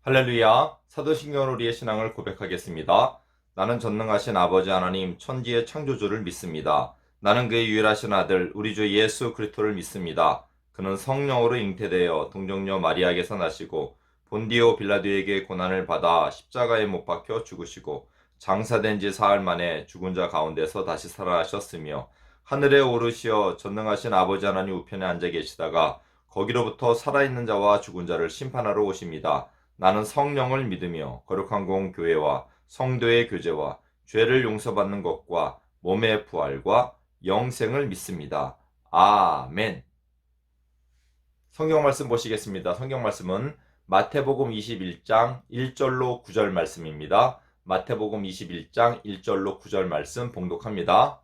할렐루야. 사도신경으로 우리의 신앙을 고백하겠습니다. 나는 전능하신 아버지 하나님 천지의 창조주를 믿습니다. 나는 그의 유일하신 아들 우리 주 예수 그리스도를 믿습니다. 그는 성령으로 잉태되어 동정녀 마리아에게서 나시고 본디오 빌라도에게 고난을 받아 십자가에 못 박혀 죽으시고 장사된 지 사흘 만에 죽은 자 가운데서 다시 살아나셨으며 하늘에 오르시어 전능하신 아버지 하나님 우편에 앉아 계시다가 거기로부터 살아있는 자와 죽은 자를 심판하러 오십니다. 나는 성령을 믿으며 거룩한 공 교회와 성도의 교제와 죄를 용서받는 것과 몸의 부활과 영생을 믿습니다. 아멘. 성경 말씀 보시겠습니다. 성경 말씀은 마태복음 21장 1절로 9절 말씀입니다. 마태복음 21장 1절로 9절 말씀 봉독합니다.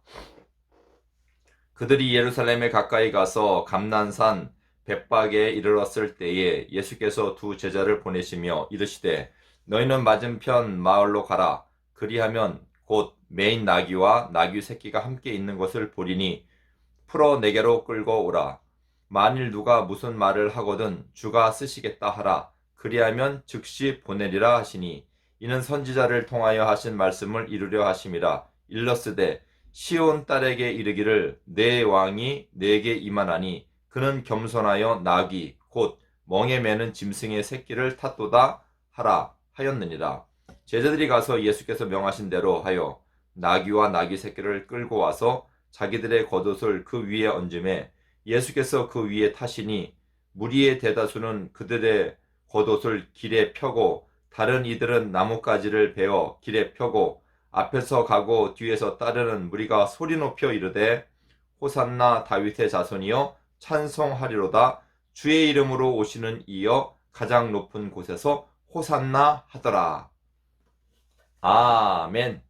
그들이 예루살렘에 가까이 가서 감난산 벳박에 이르렀을 때에 예수께서 두 제자를 보내시며 이르시되 너희는 맞은편 마을로 가라. 그리하면 곧 매인 나귀와 나귀 새끼가 함께 있는 것을 보리니 풀어 내게로 끌고 오라. 만일 누가 무슨 말을 하거든 주가 쓰시겠다 하라. 그리하면 즉시 보내리라 하시니 이는 선지자를 통하여 하신 말씀을 이루려 하심이라. 일러스되 시온 딸에게 이르기를 내 왕이 내게 임하나니 그는 겸손하여 나귀 곧 멍에 매는 짐승의 새끼를 탔도다 하라 하였느니라. 제자들이 가서 예수께서 명하신 대로 하여 나귀와 나귀 새끼를 끌고 와서 자기들의 겉옷을 그 위에 얹음에 예수께서 그 위에 타시니 무리의 대다수는 그들의 겉옷을 길에 펴고 다른 이들은 나뭇가지를 베어 길에 펴고 앞에서 가고 뒤에서 따르는 무리가 소리 높여 이르되 호산나 다윗의 자손이여 찬송하리로다. 주의 이름으로 오시는 이여 가장 높은 곳에서 호산나 하더라. 아멘.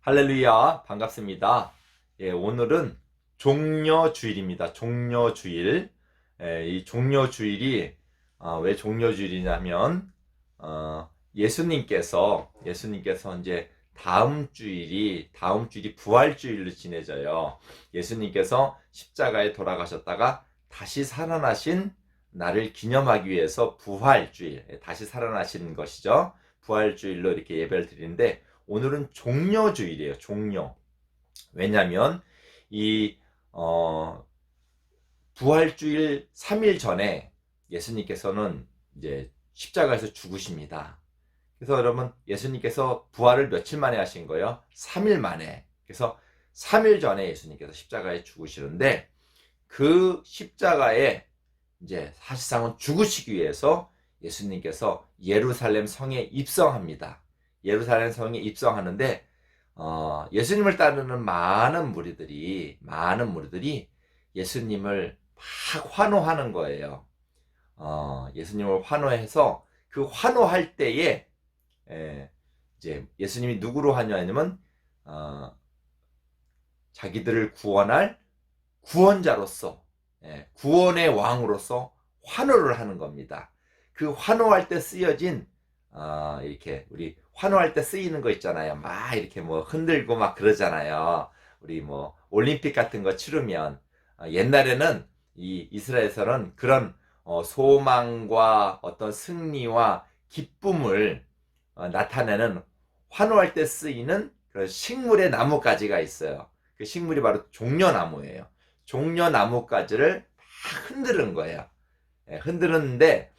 할렐루야. 반갑습니다. 오늘은 종려주일입니다. 종려주일. 이 종려주일이 왜 종려주일이냐면 예수님께서 이제 다음 주일이 부활주일로 지내져요. 예수님께서 십자가에 돌아가셨다가 다시 살아나신 날을 기념하기 위해서 부활주일, 다시 살아나신 것이죠. 부활주일로 이렇게 예배를 드리는데 오늘은 종려주일이에요. 종려. 왜냐하면 이 부활주일 3일 전에 예수님께서는 이제 십자가에서 죽으십니다. 그래서 여러분 예수님께서 부활을 며칠 만에 하신 거예요? 3일 만에. 그래서 3일 전에 예수님께서 십자가에 죽으시는데 그 십자가에 이제 사실상은 죽으시기 위해서 예수님께서 예루살렘 성에 입성합니다. 예루살렘 성에 입성하는데 예수님을 따르는 많은 무리들이 예수님을 막 환호하는 거예요. 예수님을 환호해서 그 환호할 때에 이제 예수님이 누구로 하냐면 자기들을 구원할 구원자로서 구원의 왕으로서 환호를 하는 겁니다. 그 환호할 때 쓰여진 이렇게 우리 환호할 때 쓰이는 거 있잖아요. 막 이렇게 뭐 흔들고 막 그러잖아요. 우리 뭐 올림픽 같은 거 치르면 옛날에는 이 이스라엘에서는 그런 소망과 어떤 승리와 기쁨을 나타내는 환호할 때 쓰이는 그런 식물의 나뭇가지가 있어요. 그 식물이 바로 종려나무예요. 종려나뭇가지를 막 흔드는 거예요. 흔들었는데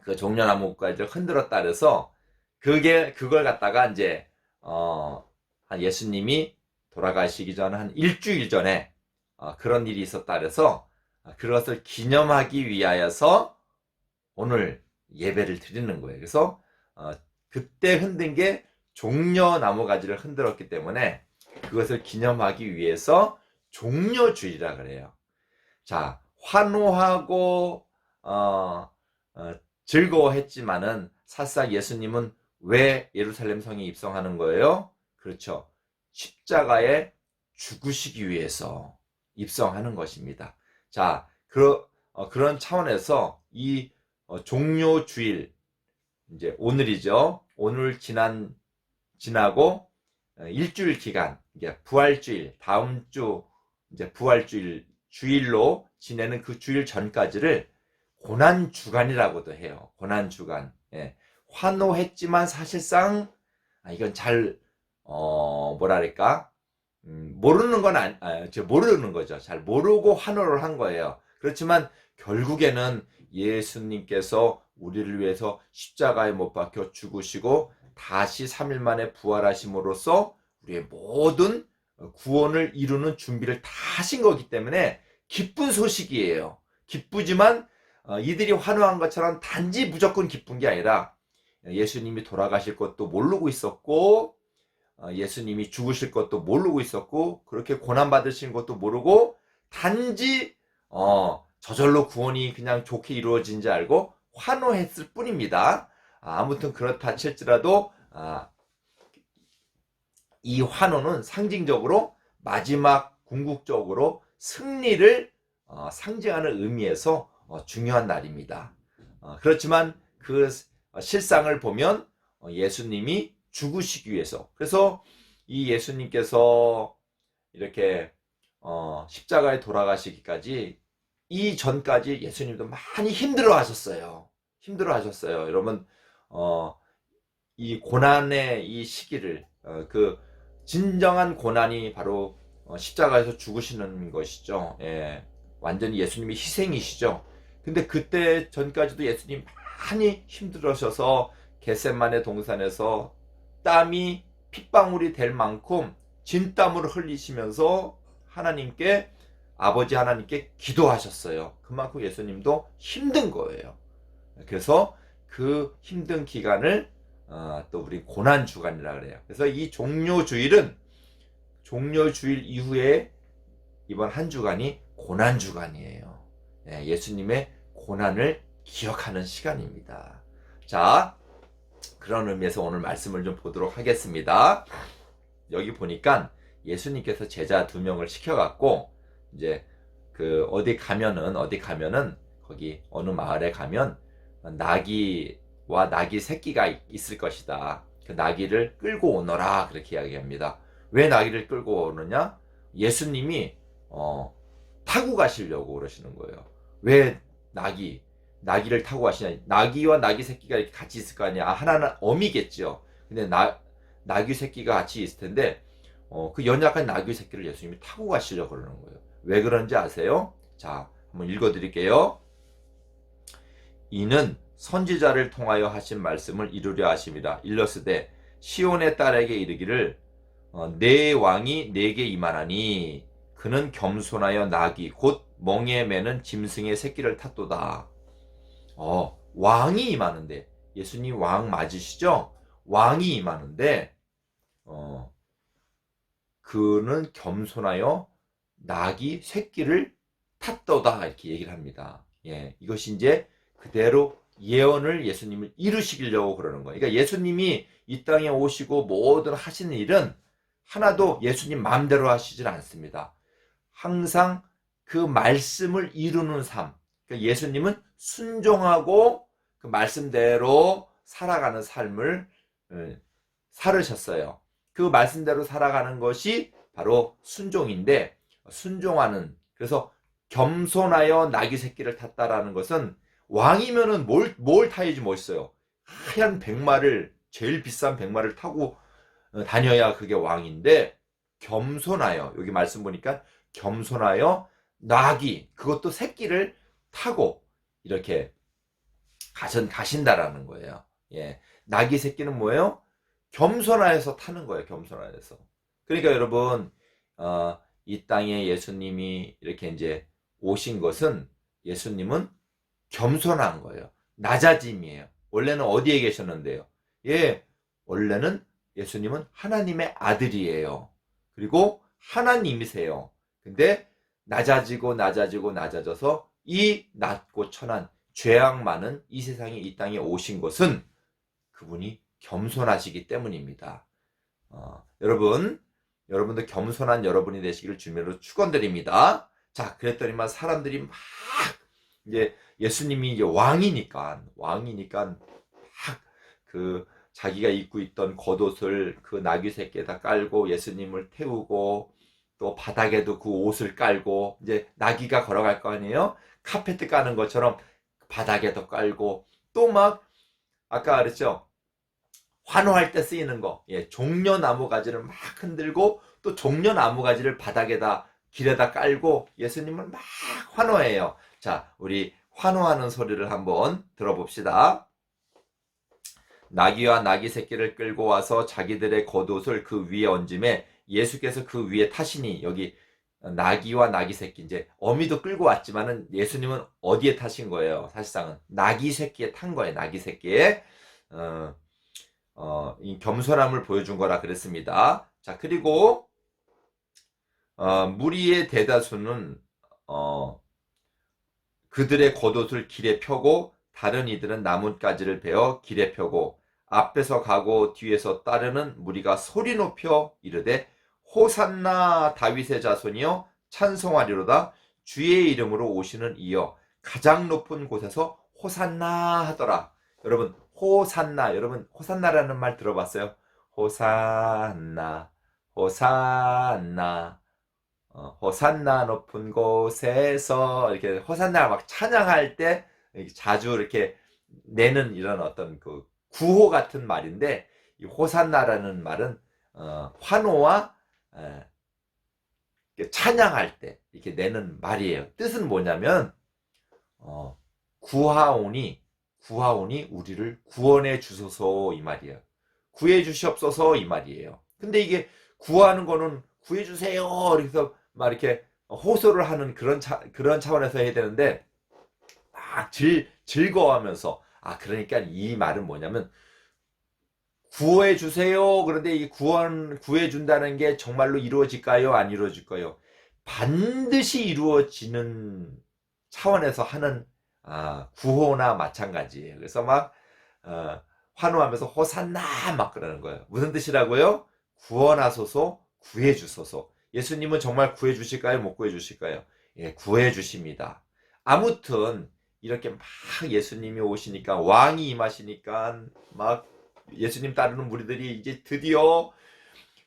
그 종려나뭇가지를 흔들었다 그래서 그걸 갖다가 이제 한 예수님이 돌아가시기 전 한 일주일 전에 그런 일이 있었다 그래서 그것을 기념하기 위하여서 오늘 예배를 드리는 거예요. 그래서 그때 흔든 게 종려나무 가지를 흔들었기 때문에 그것을 기념하기 위해서 종려주일이라 그래요. 자, 환호하고 즐거워했지만은 사실상 예수님은 왜 예루살렘 성에 입성하는 거예요? 그렇죠. 십자가에 죽으시기 위해서 입성하는 것입니다. 자, 그런 차원에서 이 종려주일 이제 오늘이죠. 오늘 지나고 일주일 기간, 이게 부활주일, 다음 주 이제 부활주일 주일로 지내는 그 주일 전까지를 고난 주간이라고도 해요. 고난 주간. 예. 환호했지만 사실상 이건 잘 뭐랄까 모르는 건 모르는 거죠. 잘 모르고 환호를 한 거예요. 그렇지만 결국에는 예수님께서 우리를 위해서 십자가에 못 박혀 죽으시고 다시 3일 만에 부활하심으로써 우리의 모든 구원을 이루는 준비를 다 하신 거기 때문에 기쁜 소식이에요. 기쁘지만 이들이 환호한 것처럼 단지 무조건 기쁜 게 아니라 예수님이 돌아가실 것도 모르고 있었고 예수님이 죽으실 것도 모르고 있었고 그렇게 고난받으신 것도 모르고 단지 저절로 구원이 그냥 좋게 이루어진 줄 알고 환호했을 뿐입니다. 아무튼 그렇다 칠지라도 이 환호는 상징적으로 마지막 궁극적으로 승리를 상징하는 의미에서 중요한 날입니다. 그렇지만 그 실상을 보면 예수님이 죽으시기 위해서, 그래서 이 예수님께서 이렇게 십자가에 돌아가시기까지 이전까지 예수님도 많이 힘들어 하셨어요. 여러분 이 고난의 이 시기를 그 진정한 고난이 바로 십자가에서 죽으시는 것이죠. 예, 완전히 예수님이 희생이시죠. 근데 그때 전까지도 예수님 많이 힘들으셔서 겟세마네 동산에서 땀이 핏방울이 될 만큼 진땀을 흘리시면서 아버지 하나님께 기도하셨어요. 그만큼 예수님도 힘든 거예요. 그래서 그 힘든 기간을 또 우리 고난 주간이라 그래요. 그래서 이 종료주일 이후에 이번 한 주간이 고난 주간이에요. 예수님의 고난을 기억하는 시간입니다. 자, 그런 의미에서 오늘 말씀을 좀 보도록 하겠습니다. 여기 보니까 예수님께서 제자 2명을 시켜갖고 이제 그 어디 가면은 거기 어느 마을에 가면 나귀와 나귀 새끼가 있을 것이다. 그 나귀를 끌고 오너라 그렇게 이야기합니다. 왜 나귀를 끌고 오느냐? 예수님이 타고 가시려고 그러시는 거예요. 왜 나귀를 타고 가시냐? 나귀와 나귀 새끼가 이렇게 같이 있을 거 아니야. 하나는 어미겠죠. 근데 나귀 새끼가 같이 있을 텐데 그 연약한 나귀 새끼를 예수님이 타고 가시려고 그러는 거예요. 왜 그런지 아세요? 자, 한번 읽어드릴게요. 이는 선지자를 통하여 하신 말씀을 이루려 하심이라. 일러스되 시온의 딸에게 이르기를 내 왕이 내게 임하나니 그는 겸손하여 나귀 곧 멍에 매는 짐승의 새끼를 탔도다. 왕이 임하는데, 예수님 왕 맞으시죠? 왕이 임하는데 그는 겸손하여 나귀 새끼를 탔도다 이렇게 얘기를 합니다. 예, 이것이 이제 그대로 예언을 예수님을 이루시려고 그러는 거예요. 그러니까 예수님이 이 땅에 오시고 모든 하시는 일은 하나도 예수님 마음대로 하시질 않습니다. 항상 그 말씀을 이루는 삶. 그러니까 예수님은 순종하고 그 말씀대로 살아가는 삶을 살으셨어요. 그 말씀대로 살아가는 것이 바로 순종인데, 그래서 겸손하여 나귀 새끼를 탔다라는 것은 왕이면은 뭘 타야지 멋있어요. 하얀 백마를, 제일 비싼 백마를 타고 다녀야 그게 왕인데, 겸손하여, 여기 말씀 보니까 겸손하여 나귀, 그것도 새끼를 타고 이렇게 가신다라는 거예요. 예. 나귀 새끼는 뭐예요? 겸손하여서 타는 거예요. 겸손하여서. 그러니까 여러분, 이 땅에 예수님이 이렇게 이제 오신 것은, 예수님은 겸손한 거예요. 낮아짐이에요. 원래는 어디에 계셨는데요? 예, 원래는 예수님은 하나님의 아들이에요. 그리고 하나님이세요. 근데 낮아져서 이 낮고 천한 죄악 많은 이 세상에, 이 땅에 오신 것은 그분이 겸손하시기 때문입니다. 여러분도 겸손한 여러분이 되시기를 주님으로 축원드립니다. 자, 그랬더니만 사람들이 막 이제 예수님이 이제 왕이니까 막 그 자기가 입고 있던 겉옷을 그 나귀 새끼에다 깔고 예수님을 태우고, 또 바닥에도 그 옷을 깔고, 이제 나귀가 걸어갈 거 아니에요? 카페트 까는 것처럼 바닥에도 깔고 또 막 아까 그랬죠. 환호할 때 쓰이는 거, 종려나무 가지를 막 흔들고 또 종려나무 가지를 바닥에다 길에다 깔고 예수님을 막 환호해요. 자, 우리 환호하는 소리를 한번 들어봅시다. 나귀와 나귀 새끼를 끌고 와서 자기들의 겉옷을 그 위에 얹음에 예수께서 그 위에 타시니, 여기 나귀와 나귀 새끼, 이제 어미도 끌고 왔지만은 예수님은 어디에 타신 거예요? 사실상은 나귀 새끼에 탄 거예요. 나귀 새끼에. 이 겸손함을 보여준 거라 그랬습니다. 자, 그리고 무리의 대다수는 그들의 겉옷을 길에 펴고 다른 이들은 나뭇가지를 베어 길에 펴고 앞에서 가고 뒤에서 따르는 무리가 소리 높여 이르되 호산나 다윗의 자손이여 찬송하리로다 주의 이름으로 오시는 이여 가장 높은 곳에서 호산나 하더라. 여러분 호산나, 여러분 호산나라는 말 들어봤어요? 호산나 호산나 호산나 높은 곳에서, 이렇게 호산나 막 찬양할 때 자주 이렇게 내는 이런 어떤 그 구호 같은 말인데, 이 호산나라는 말은 환호와 찬양할 때 이렇게 내는 말이에요. 뜻은 뭐냐면 구하오니 우리를 구원해 주소서 이 말이에요. 구해 주시옵소서 이 말이에요. 근데 이게 구하는 거는 구해 주세요 그래서 막 이렇게 호소를 하는 그런 차원에서 해야 되는데, 막 즐거워하면서, 그러니까 이 말은 뭐냐면 구해 주세요. 그런데 이 구해 준다는 게 정말로 이루어질까요? 안 이루어질까요? 반드시 이루어지는 차원에서 하는 구호나 마찬가지예요. 그래서 막 환호하면서 호산나 막 그러는 거예요. 무슨 뜻이라고요? 구원하소서, 구해 주소서. 예수님은 정말 구해 주실까요? 못 구해 주실까요? 예, 구해 주십니다. 아무튼 이렇게 막 예수님이 오시니까, 왕이 임하시니까 막 예수님 따르는 무리들이 이제 드디어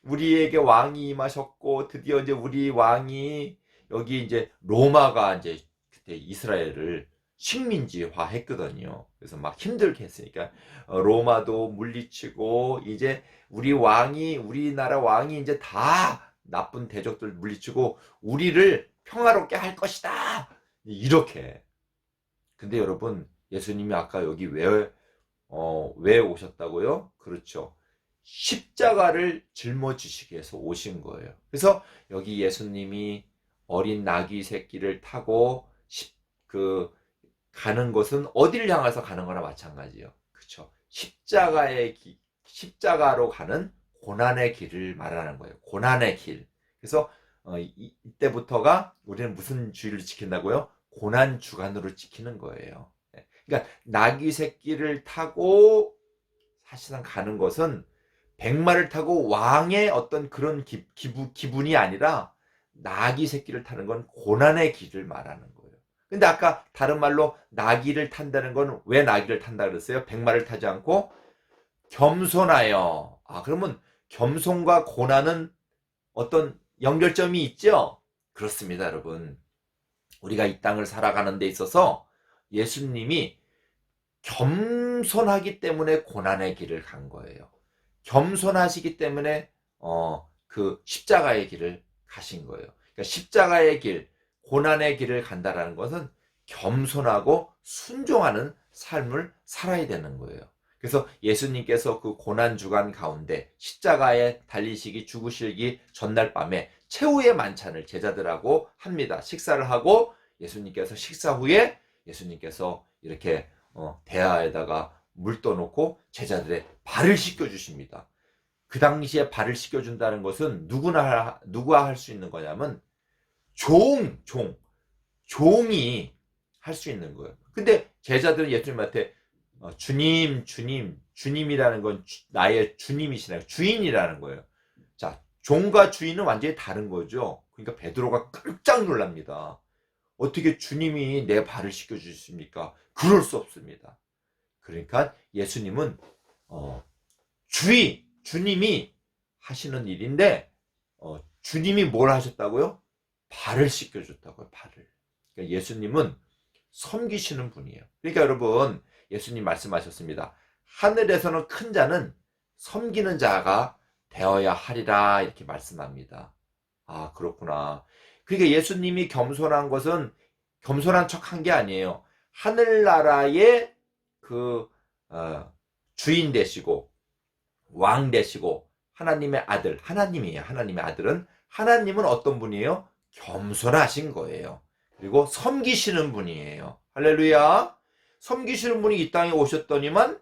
우리에게 왕이 임하셨고, 드디어 이제 우리 왕이, 여기 이제 로마가 이제 그때 이스라엘을 식민지화 했거든요. 그래서 막 힘들게 했으니까 로마도 물리치고, 이제 우리나라 왕이 이제 다 나쁜 대적들 물리치고 우리를 평화롭게 할 것이다, 이렇게. 근데 여러분, 예수님이 아까 여기 왜 오셨다고요? 그렇죠. 십자가를 짊어지시기 위해서 오신 거예요. 그래서 여기 예수님이 어린 나귀 새끼를 타고 가는 것은 어디를 향해서 가는 거나 마찬가지예요. 그렇죠. 십자가로 가는 고난의 길을 말하는 거예요. 고난의 길. 그래서 이때부터가 우리는 무슨 주의를 지킨다고요? 고난 주간으로 지키는 거예요. 그러니까 나귀 새끼를 타고 사실상 가는 것은 백마를 타고 왕의 어떤 그런 기분이 아니라, 나귀 새끼를 타는 건 고난의 길을 말하는 거예요. 근데 아까 다른 말로 나귀를 탄다는 건 왜 나귀를 탄다 그랬어요? 백마를 타지 않고 겸손하여. 그러면 겸손과 고난은 어떤 연결점이 있죠? 그렇습니다, 여러분. 우리가 이 땅을 살아가는 데 있어서 예수님이 겸손하기 때문에 고난의 길을 간 거예요. 겸손하시기 때문에 그 십자가의 길을 가신 거예요. 그러니까 십자가의 길, 고난의 길을 간다라는 것은 겸손하고 순종하는 삶을 살아야 되는 거예요. 그래서 예수님께서 그 고난 주간 가운데 십자가에 달리시기, 죽으시기 전날 밤에 최후의 만찬을 제자들하고 합니다. 식사를 하고 예수님께서 식사 후에 예수님께서 이렇게 대야에다가 물 떠놓고 제자들의 발을 씻겨주십니다. 그 당시에 발을 씻겨준다는 것은 누가 할 수 있는 거냐면 종이 할 수 있는 거예요. 근데 제자들은 예수님한테 주님이라는 건 나의 주님이시라는, 주인이라는 거예요. 자, 종과 주인은 완전히 다른 거죠. 그러니까 베드로가 깜짝 놀랍니다. 어떻게 주님이 내 발을 씻겨주십니까? 그럴 수 없습니다. 그러니까 예수님은 주님이 하시는 일인데 주님이 뭘 하셨다고요? 발을 씻겨줬다고요. 발을. 그러니까 예수님은 섬기시는 분이에요. 그러니까 여러분, 예수님 말씀하셨습니다. 하늘에서는 큰 자는 섬기는 자가 되어야 하리라, 이렇게 말씀합니다. 아, 그렇구나. 그러니까 예수님이 겸손한 것은 겸손한 척 한 게 아니에요. 하늘나라의 그 주인 되시고 왕 되시고 하나님의 아들, 하나님이에요. 하나님의 아들은, 하나님은 어떤 분이에요? 겸손하신 거예요. 그리고 섬기시는 분이에요. 할렐루야. 섬기시는 분이 이 땅에 오셨더니만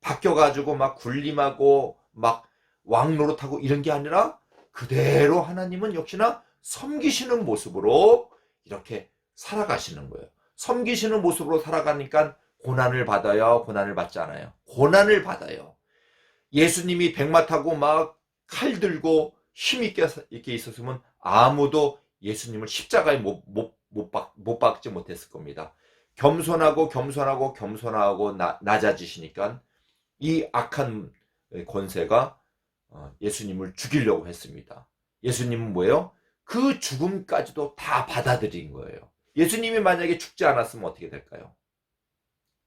바뀌어가지고 막 군림하고 막 왕 노릇하고 이런 게 아니라 그대로 하나님은 역시나 섬기시는 모습으로 이렇게 살아가시는 거예요. 섬기시는 모습으로 살아가니까 고난을 받아요? 고난을 받지 않아요? 고난을 받아요. 예수님이 백마 타고 막 칼 들고 힘있게 이렇게 있었으면 아무도 예수님을 십자가에 못 박지 못했을 겁니다. 겸손하고 낮아지시니까 이 악한 권세가 예수님을 죽이려고 했습니다. 예수님은 뭐예요? 그 죽음까지도 다 받아들인 거예요. 예수님이 만약에 죽지 않았으면 어떻게 될까요?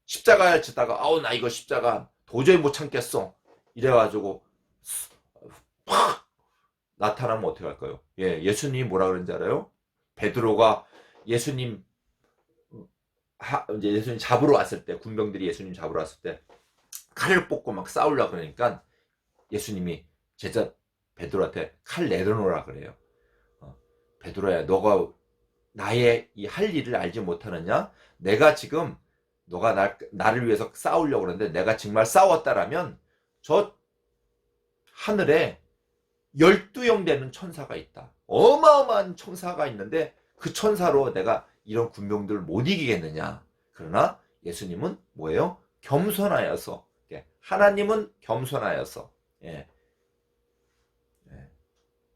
십자가에 지다가 아우 나 이거 십자가 도저히 못 참겠어 이래가지고 팍 나타나면 어떻게 할까요? 예수님이 뭐라 그런지 알아요? 베드로가 예수님 잡으러 왔을 때, 군병들이 예수님 잡으러 왔을 때 칼을 뽑고 막 싸우려고 그러니까 예수님이 제자 베드로한테 칼 내려놓으라 그래요. 베드로야, 너가 나의 이 할 일을 알지 못하느냐? 내가 지금 너가 나를 위해서 싸우려고 그러는데 내가 정말 싸웠다라면 저 하늘에 12형 되는 천사가 있다. 어마어마한 천사가 있는데 그 천사로 내가 이런 군병들을 못 이기겠느냐. 그러나 예수님은 뭐예요? 겸손하여서, 하나님은 겸손하여서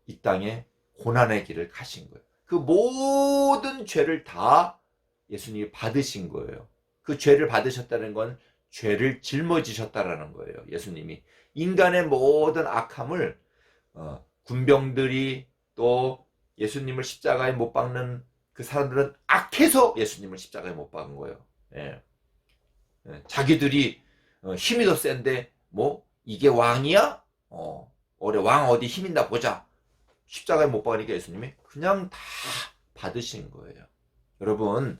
이 땅에 고난의 길을 가신 거예요. 그 모든 죄를 다 예수님이 받으신 거예요. 그 죄를 받으셨다는 건 죄를 짊어지셨다라는 거예요. 예수님이 인간의 모든 악함을 군병들이 또 예수님을 십자가에 못 박는 그 사람들은 악해서 예수님을 십자가에 못 박은 거예요. 자기들이 힘이 더 센데 뭐 이게 왕이야? 왕 어디 힘 있나 보자. 십자가에 못 박으니까 예수님이 그냥 다 받으신 거예요. 여러분,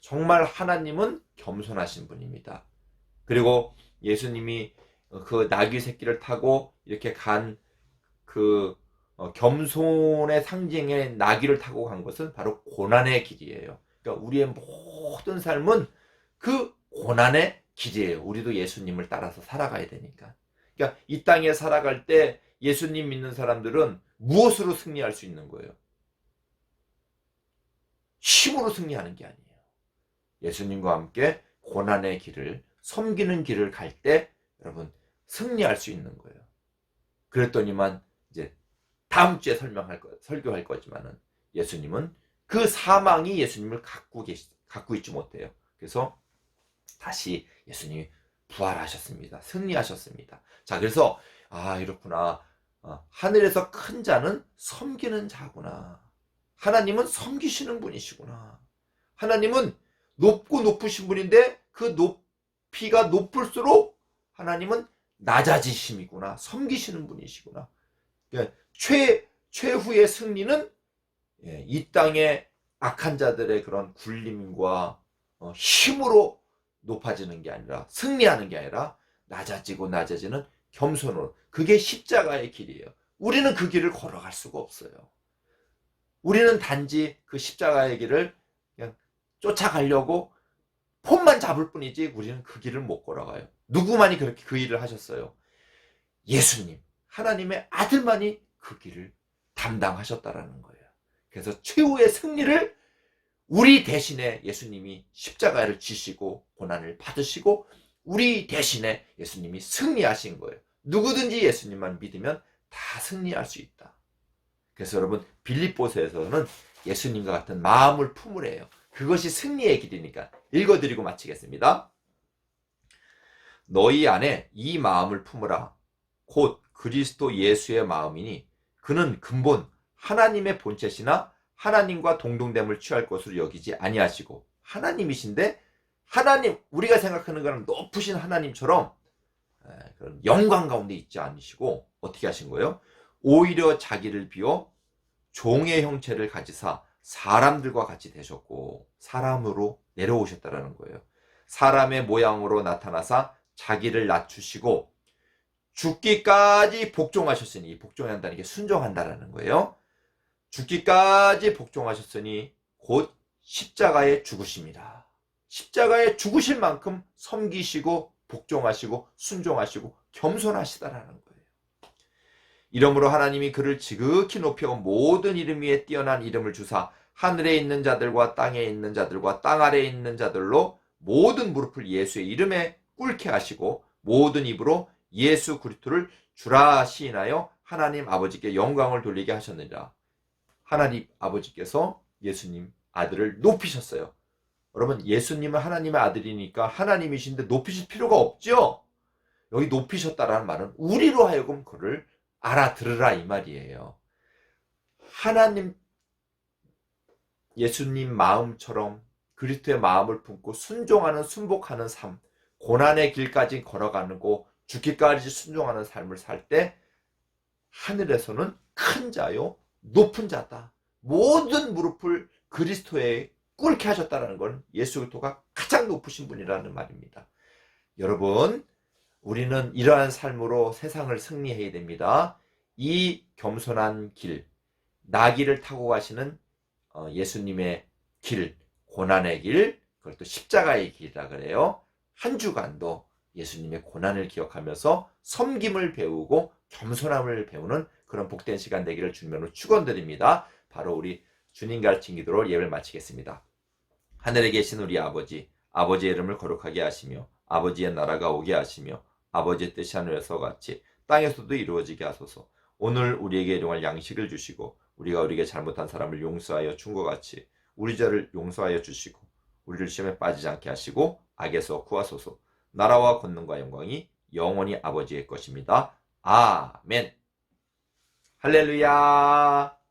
정말 하나님은 겸손하신 분입니다. 그리고 예수님이 그 나귀 새끼를 타고 이렇게 간 그 겸손의 상징의 나귀를 타고 간 것은 바로 고난의 길이에요. 그러니까 우리의 모든 삶은 그 고난의 길이에요. 우리도 예수님을 따라서 살아가야 되니까. 그러니까 이 땅에 살아갈 때 예수님 믿는 사람들은 무엇으로 승리할 수 있는 거예요? 힘으로 승리하는 게 아니에요. 예수님과 함께 고난의 길을, 섬기는 길을 갈 때 여러분 승리할 수 있는 거예요. 그랬더니만 이제 다음 주에 설교할 거지만은 예수님은 그 사망이 예수님을 갖고 있지 못해요. 그래서 다시 예수님이 부활하셨습니다. 승리하셨습니다. 자, 그래서 이렇구나. 하늘에서 큰 자는 섬기는 자구나. 하나님은 섬기시는 분이시구나. 하나님은 높고 높으신 분인데 그 높이가 높을수록 하나님은 낮아지심이구나. 섬기시는 분이시구나. 그러니까 최후의 승리는 이 땅의 악한 자들의 그런 굴림과 힘으로 높아지는 게 아니라, 승리하는 게 아니라 낮아지는 겸손으로. 그게 십자가의 길이에요. 우리는 그 길을 걸어갈 수가 없어요. 우리는 단지 그 십자가의 길을 그냥 쫓아가려고 폰만 잡을 뿐이지 우리는 그 길을 못 걸어가요. 누구만이 그렇게 그 일을 하셨어요? 예수님, 하나님의 아들만이 그 길을 담당하셨다라는 거예요. 그래서 최후의 승리를 우리 대신에 예수님이 십자가를 지시고 고난을 받으시고 우리 대신에 예수님이 승리하신 거예요. 누구든지 예수님만 믿으면 다 승리할 수 있다. 그래서 여러분, 빌립보서에서는 예수님과 같은 마음을 품으래요. 그것이 승리의 길이니까. 읽어드리고 마치겠습니다. 너희 안에 이 마음을 품으라. 곧 그리스도 예수의 마음이니 그는 근본 하나님의 본체시나 하나님과 동등됨을 취할 것으로 여기지 아니하시고 하나님이신데 하나님, 우리가 생각하는 거는 높으신 하나님처럼 그런 영광 가운데 있지 않으시고 어떻게 하신 거예요? 오히려 자기를 비워 종의 형체를 가지사 사람들과 같이 되셨고 사람으로 내려오셨다라는 거예요. 사람의 모양으로 나타나사 자기를 낮추시고 죽기까지 복종하셨으니, 복종한다는 게 순종한다라는 거예요. 죽기까지 복종하셨으니 곧 십자가에 죽으십니다. 십자가에 죽으실 만큼 섬기시고 복종하시고 순종하시고 겸손하시다라는 거예요. 이러므로 하나님이 그를 지극히 높여 모든 이름 위에 뛰어난 이름을 주사 하늘에 있는 자들과 땅에 있는 자들과 땅 아래에 있는 자들로 모든 무릎을 예수의 이름에 꿇게 하시고 모든 입으로 예수 그리스도를 주라 시인하여 하나님 아버지께 영광을 돌리게 하셨느니라. 하나님 아버지께서 예수님 아들을 높이셨어요. 여러분, 예수님은 하나님의 아들이니까 하나님이신데 높이실 필요가 없죠. 여기 높이셨다라는 말은 우리로 하여금 그를 알아들으라 이 말이에요. 하나님, 예수님 마음처럼 그리스도의 마음을 품고 순종하는, 순복하는 삶, 고난의 길까지 걸어가고 죽기까지 순종하는 삶을 살 때 하늘에서는 큰 자요 높은 자다. 모든 무릎을 그리스도에 꿇게 하셨다는 건 예수 그리스도가 가장 높으신 분이라는 말입니다. 여러분, 우리는 이러한 삶으로 세상을 승리해야 됩니다. 이 겸손한 길, 나귀를 타고 가시는 예수님의 길, 고난의 길, 그걸 또 십자가의 길이라 그래요. 한 주간도 예수님의 고난을 기억하면서 섬김을 배우고 겸손함을 배우는 그런 복된 시간 되기를 주님으로 축원드립니다. 바로 우리 주님 가르친 기도로 예배를 마치겠습니다. 하늘에 계신 우리 아버지, 아버지의 이름을 거룩하게 하시며 아버지의 나라가 오게 하시며 아버지의 뜻이 하늘에서 같이 땅에서도 이루어지게 하소서. 오늘 우리에게 일용할 양식을 주시고 우리가 우리에게 잘못한 사람을 용서하여 준 것 같이 우리 죄를 용서하여 주시고 우리를 시험에 빠지지 않게 하시고 악에서 구하소서. 나라와 권능과 영광이 영원히 아버지의 것입니다. 아멘. 할렐루야.